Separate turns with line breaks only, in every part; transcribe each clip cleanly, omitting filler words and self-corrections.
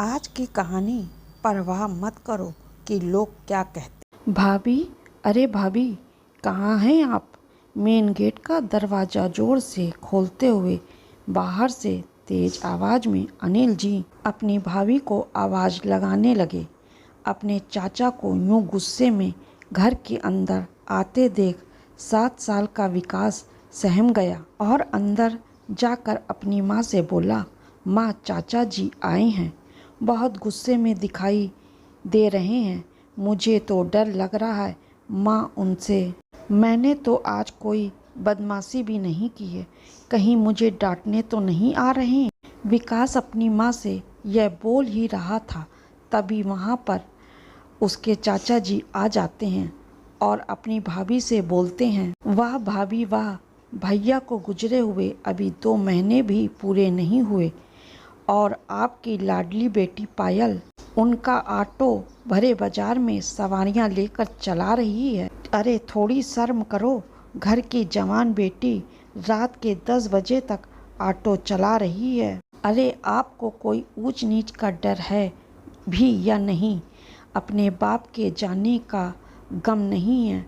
आज की कहानी परवाह मत करो कि लोग क्या कहते।
भाभी, अरे भाभी, कहाँ हैं आप? मेन गेट का दरवाज़ा ज़ोर से खोलते हुए बाहर से तेज आवाज़ में अनिल जी अपनी भाभी को आवाज़ लगाने लगे। अपने चाचा को यूं गुस्से में घर के अंदर आते देख 7 साल का विकास सहम गया और अंदर जाकर अपनी माँ से बोला, माँ, चाचा जी आए हैं, बहुत गुस्से में दिखाई दे रहे हैं। मुझे तो डर लग रहा है माँ उनसे। मैंने तो आज कोई बदमाशी भी नहीं की है, कहीं मुझे डांटने तो नहीं आ रहे हैं। विकास अपनी माँ से यह बोल ही रहा था, तभी वहाँ पर उसके चाचा जी आ जाते हैं और अपनी भाभी से बोलते हैं, वाह भाभी वाह, भैया को गुजरे हुए अभी 2 महीने भी पूरे नहीं हुए और आपकी लाडली बेटी पायल उनका ऑटो भरे बाजार में सवारियां लेकर चला रही है। अरे थोड़ी शर्म करो, घर की जवान बेटी रात के 10 बजे तक ऑटो चला रही है। अरे आपको कोई ऊंच नीच का डर है भी या नहीं? अपने बाप के जाने का गम नहीं है?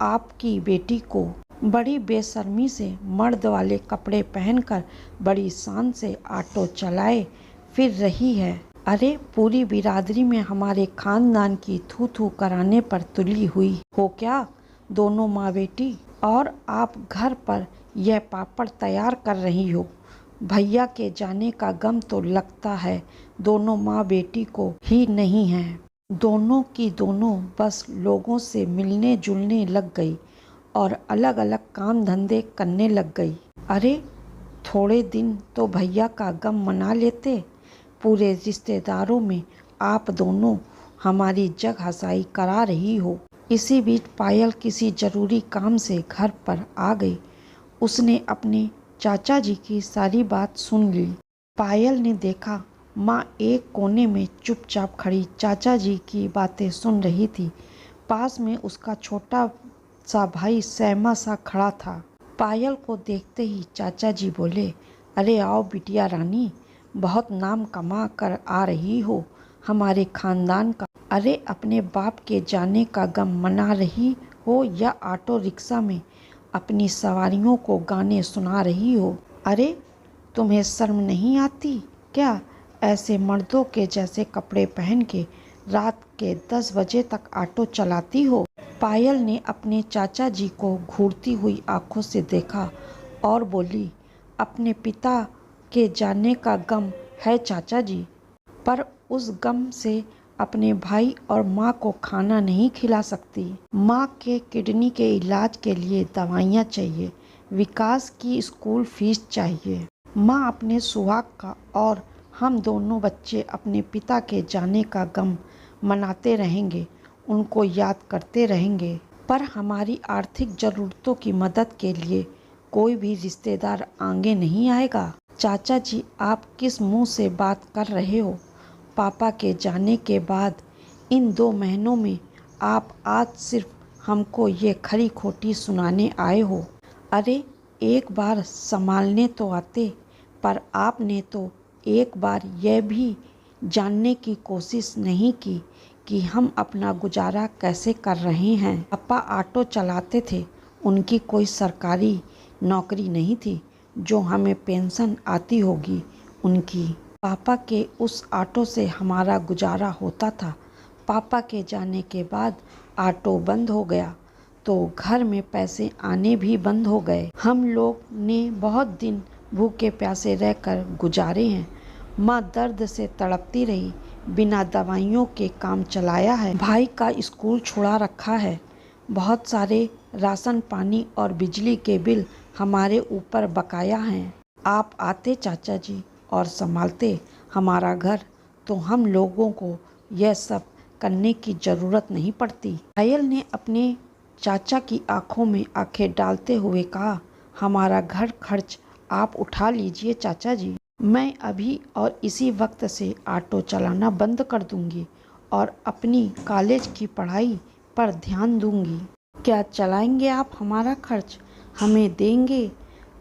आपकी बेटी को बड़ी बेशर्मी से मर्द वाले कपड़े पहनकर बड़ी शान से ऑटो चलाए फिर रही है। अरे पूरी बिरादरी में हमारे खानदान की थू थू कराने पर तुली हुई हो क्या दोनों माँ बेटी? और आप घर पर यह पापड़ तैयार कर रही हो। भैया के जाने का गम तो लगता है दोनों माँ बेटी को ही नहीं है। दोनों की दोनों बस लोगों से मिलने जुलने लग गई और अलग अलग काम धंधे करने लग गई। अरे थोड़े दिन तो भैया का गम मना लेते। पूरे रिश्तेदारों में आप दोनों हमारी जग हंसाई करा रही हो। इसी बीच पायल किसी जरूरी काम से घर पर आ गई। उसने अपने चाचा जी की सारी बात सुन ली। पायल ने देखा माँ एक कोने में चुपचाप खड़ी चाचा जी की बातें सुन रही थी। पास में उसका छोटा सा भाई सहमा सा खड़ा था। पायल को देखते ही चाचा जी बोले, अरे आओ बिटिया रानी, बहुत नाम कमा कर आ रही हो हमारे खानदान का। अरे अपने बाप के जाने का गम मना रही हो या ऑटो रिक्शा में अपनी सवारियों को गाने सुना रही हो? अरे तुम्हें शर्म नहीं आती क्या? ऐसे मर्दों के जैसे कपड़े पहन के रात के 10 बजे तक ऑटो चलाती हो? पायल ने अपने चाचा जी को घूरती हुई आंखों से देखा और बोली, अपने पिता के जाने का गम है चाचा जी, पर उस गम से अपने भाई और माँ को खाना नहीं खिला सकती। माँ के किडनी के इलाज के लिए दवाइयाँ चाहिए, विकास की स्कूल फीस चाहिए। माँ अपने सुहाग का और हम दोनों बच्चे अपने पिता के जाने का गम मनाते रहेंगे, उनको याद करते रहेंगे, पर हमारी आर्थिक ज़रूरतों की मदद के लिए कोई भी रिश्तेदार आगे नहीं आएगा। चाचा जी, आप किस मुंह से बात कर रहे हो? पापा के जाने के बाद इन 2 महीनों में आप आज सिर्फ हमको ये खरी खोटी सुनाने आए हो। अरे एक बार संभालने तो आते, पर आपने तो एक बार यह भी जानने की कोशिश नहीं की कि हम अपना गुजारा कैसे कर रहे हैं। पापा ऑटो चलाते थे, उनकी कोई सरकारी नौकरी नहीं थी जो हमें पेंशन आती होगी उनकी। पापा के उस ऑटो से हमारा गुजारा होता था। पापा के जाने के बाद ऑटो बंद हो गया तो घर में पैसे आने भी बंद हो गए। हम लोग ने बहुत दिन भूखे प्यासे रहकर गुजारे हैं। माँ दर्द से तड़पती रही, बिना दवाइयों के काम चलाया है। भाई का स्कूल छुड़ा रखा है। बहुत सारे राशन पानी और बिजली के बिल हमारे ऊपर बकाया हैं। आप आते चाचा जी और संभालते हमारा घर तो हम लोगों को यह सब करने की ज़रूरत नहीं पड़ती। पायल ने अपने चाचा की आंखों में आंखें डालते हुए कहा, हमारा घर खर्च आप उठा लीजिए चाचा जी। मैं अभी और इसी वक्त से ऑटो चलाना बंद कर दूंगी और अपनी कॉलेज की पढ़ाई पर ध्यान दूंगी। क्या चलाएंगे आप हमारा खर्च? हमें देंगे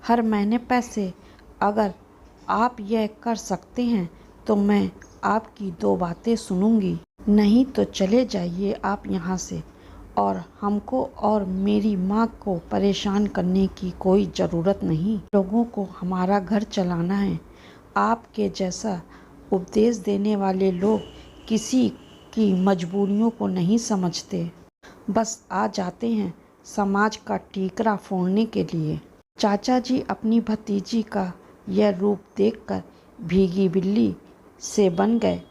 हर महीने पैसे? अगर आप यह कर सकते हैं तो मैं आपकी 2 बातें सुनूंगी, नहीं तो चले जाइए आप यहाँ से और हमको और मेरी माँ को परेशान करने की कोई ज़रूरत नहीं। लोगों को हमारा घर चलाना है। आपके जैसा उपदेश देने वाले लोग किसी की मजबूरियों को नहीं समझते, बस आ जाते हैं समाज का ठीकरा फोड़ने के लिए। चाचा जी अपनी भतीजी का यह रूप देखकर भीगी बिल्ली से बन गए।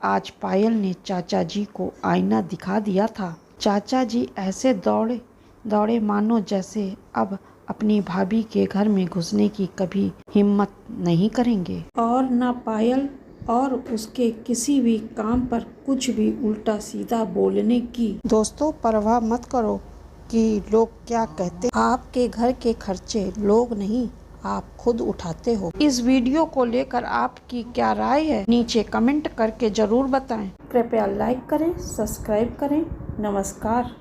आज पायल ने चाचा जी को आईना दिखा दिया था। चाचा जी ऐसे दौड़े दौड़े मानो जैसे अब अपनी भाभी के घर में घुसने की कभी हिम्मत नहीं करेंगे और न पायल और उसके किसी भी काम पर कुछ भी उल्टा सीधा बोलने की।
दोस्तों, परवाह मत करो कि लोग क्या कहते। आपके घर के खर्चे लोग नहीं, आप खुद उठाते हो।
इस वीडियो को लेकर आपकी क्या राय है, नीचे कमेंट करके जरूर बताएं। कृपया लाइक करें, सब्सक्राइब करें। नमस्कार।